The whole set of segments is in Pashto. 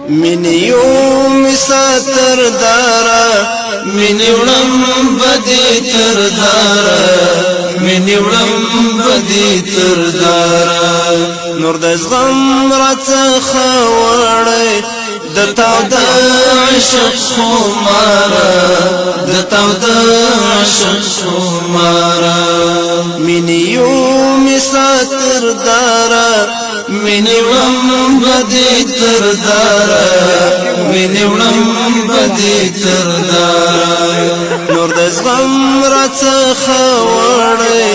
من یوم ساتر دارا من یوم بدی تر دارا من یوم بدی تر دارا نور د زغم راڅخه وړی د تا د عشق خمارا د تا د عشق خمارا من یوم ساتر دارا من یوم بدی تر دارا من یوم بدی تر دارا نور د زغم راڅخه وړی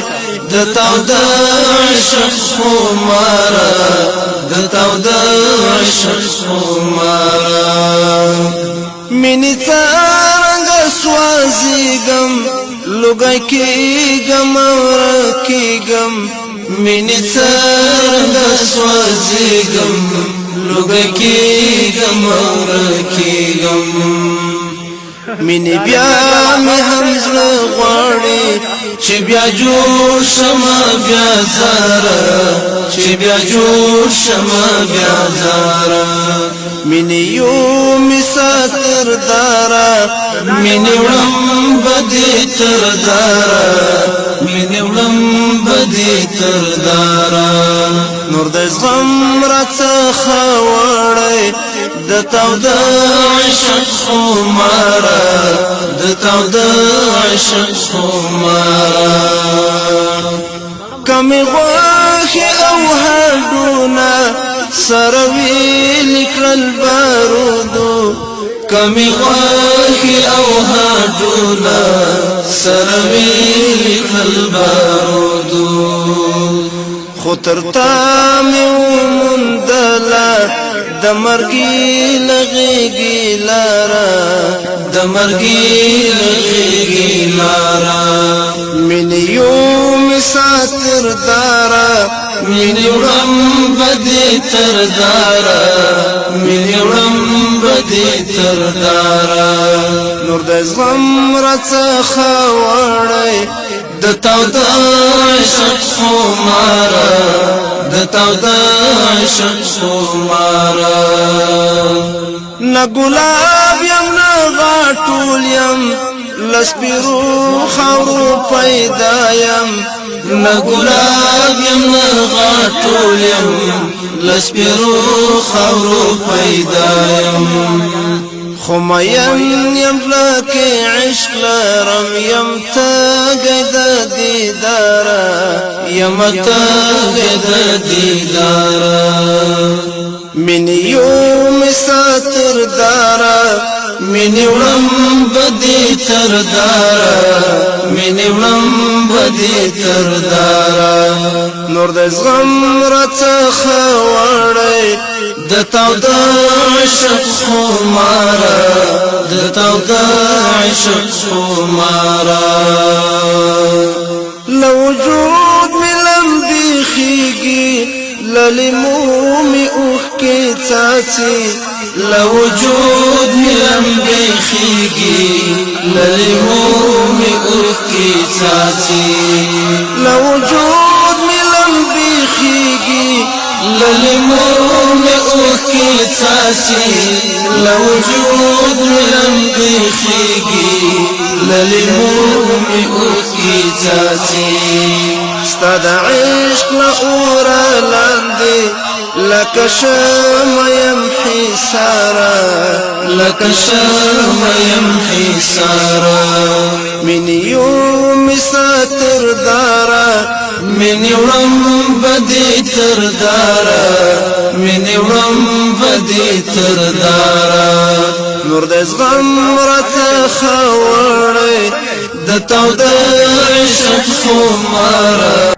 د تا د عشق خمارا د تا د عشق خمارا منی څنګه سوازیګم لوګی کېږم ورکېږم منی څنګه سوازیګم لوګی کېږم ورکېږم منی بیا مې هم زړه غواړي چې بیا جوړ شمه بیا زاره چې بیا جوړ شمه بیا زاره منی یوم ساتر دارا منی وړم بدی تر دارا منی وړم بدی تر دارا نور د زغم راڅخه وړی د تا د عشق خمارا د تا د عشق خمارا کمی غوښې او هډونه سره ویلې کړل بارودو کمی غوښې او هډونه سره ویلې کړل بارودو خو تر تا مې وموندله د مرګي لغېږي لاره د مرګي لغېږي لاره من یوم ساتر دارا من یوم بدی تر دارا من یوم بدی تر دارا نور د زغم راڅخه وړی د تا د عشق خمارا د تا د عشق خمارا نه ګلاب یم نه غاټول یم لسپیرو خاورو پیدا یم نه ګلاب یم نه غاټول یم لسپیرو خاورو پیدا یم خو مین یم لکه عشق لرم یم تږی د دیداره یم تږی د دیداره من یوم ساتر دارا من وړم بدی تر دارا من وړم بدی تر دارا نور د زغم راڅخه وړی د تا د عشق خمارا د تا د عشق خمارا لوجود می لمبی خیږي للیمو می اوښکې څاڅي لوجود می لمبی خیږي للیمو می اوښکې څاڅي لوجود می لمبی خیږي للیمو می اوښکې څاڅي لوجود می لمبی خیږي للیمو می اوښکې څاڅي ستا د عشق له اوره لاندې لکه شمع یم حصاره لکه شمع یم حصاره من یوم ساتر دارا من وړم بدی تر دارا من وړم بدی تر دارا نور د زغم راڅخه وړی د تا د عشق خمارا